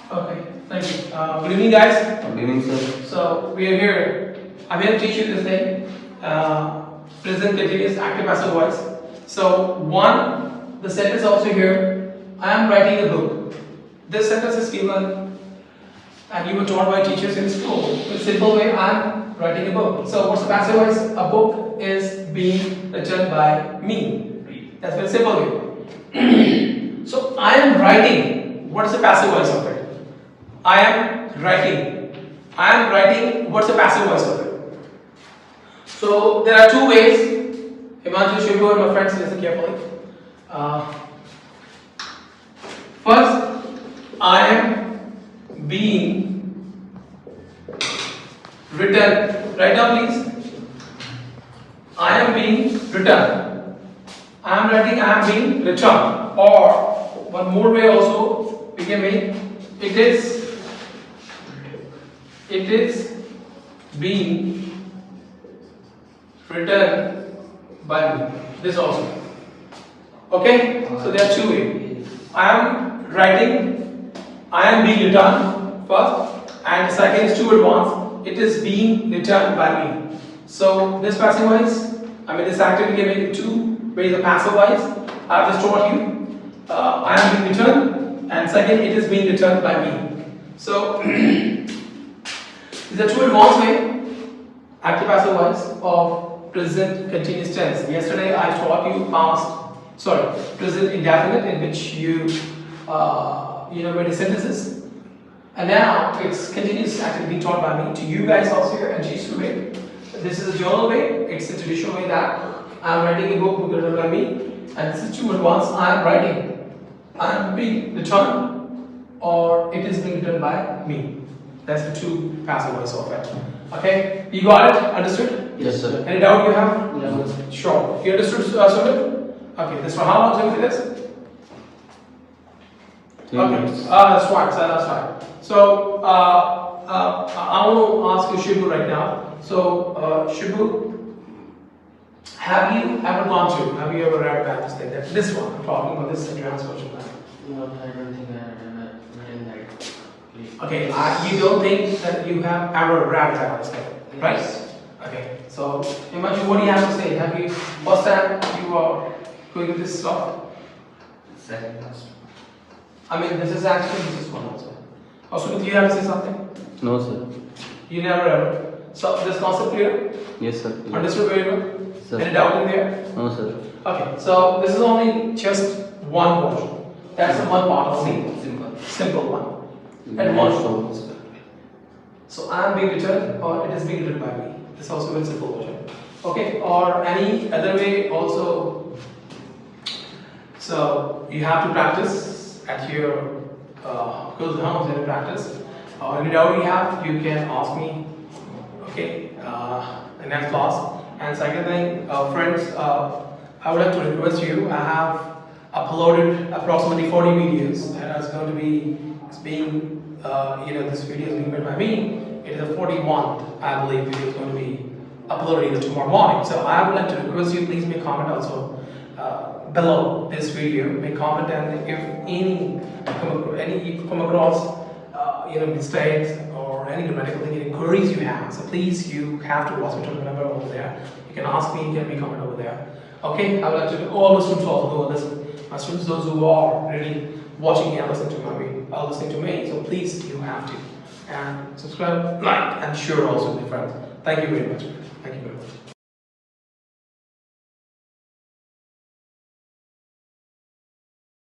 Okay, thank you. Good evening, guys. Good evening, sir. So we are here. I'm here to teach you this thing. Present continuous active passive voice. So one, the sentence also here. I am writing a book. This sentence is given, and you were taught by teachers in school. In a simple way, I'm writing a book. So what's the passive voice? A book is being written by me. That's very simple way. So I am writing. What is the passive voice of it? I am writing. I am writing. What's the passive voice of it? So there are two ways. Himanshu, Shubhu, and my friends, listen carefully. First, I am being written. Write down, please. I am being written. I am writing. I am being written. Or one more way also we can make. It is being written by me. This also. Okay? So there are two ways. I am writing, I am being written first, and second is too advanced. It is being written by me. So this passive voice, this activity can make it two ways of passive voice. I have just taught you. I am being written, and second, it is being written by me. So these are two advanced way, active passive voice of present continuous tense. Yesterday I taught you present indefinite, in which you made sentences, and now it's continuous active being taught by me to you guys also here and teach you way. This is a journal way. It's a traditional way that I'm writing a book written by me, and this is too advanced. I am writing. I am being written, or it is being written by me. That's the two passive voice of it. Okay, you got it? Understood? Yes, sir. Any doubt you have? No. Sure. You understood, Sumit? Okay, this one. How long is this? 3 Okay. minutes. That's right. That's right. So I want to ask you, Shubhu, right now. So Shubhu, have you ever read Baptist like that? This one. I'm talking about this advanced version. No, I don't think I have written that. Okay, you don't think that you have ever read Baptist, right? Yes. Okay, so imagine what do you have to say? Have you first time you are going with this stuff? Second last. This is one also. Also, do you have to say something? No, sir. You never ever. So this concept clear? Yes, sir. Understood very well? Sir. Any doubt in there? No, sir. Okay, so this is only just one portion. That's the one part only. Simple one. And one short. So I am being written, or it is being written by me. This is also very simple version. Okay, or any other way also. So you have to practice at your go to the homes and practice. Or any doubt you have, you can ask me. Okay, in next class. And second thing, friends, I would like to request you. I have uploaded approximately 40 videos, and it's going to be this video is being made by me. It is the 41th, I believe, video is going to be uploaded either tomorrow morning. So I would like to request you, please make comment also below this video. Make comment, and if you come across mistakes or any grammatical thing, inquiries you have, so please, you have to watch my number over there. You can ask me, you can make comment over there. Okay, I would like to all the students also listen. My students, those who are really watching and listening to me, so please, you have to. And subscribe, like, and share also with your friends. Thank you very much. Thank you very much.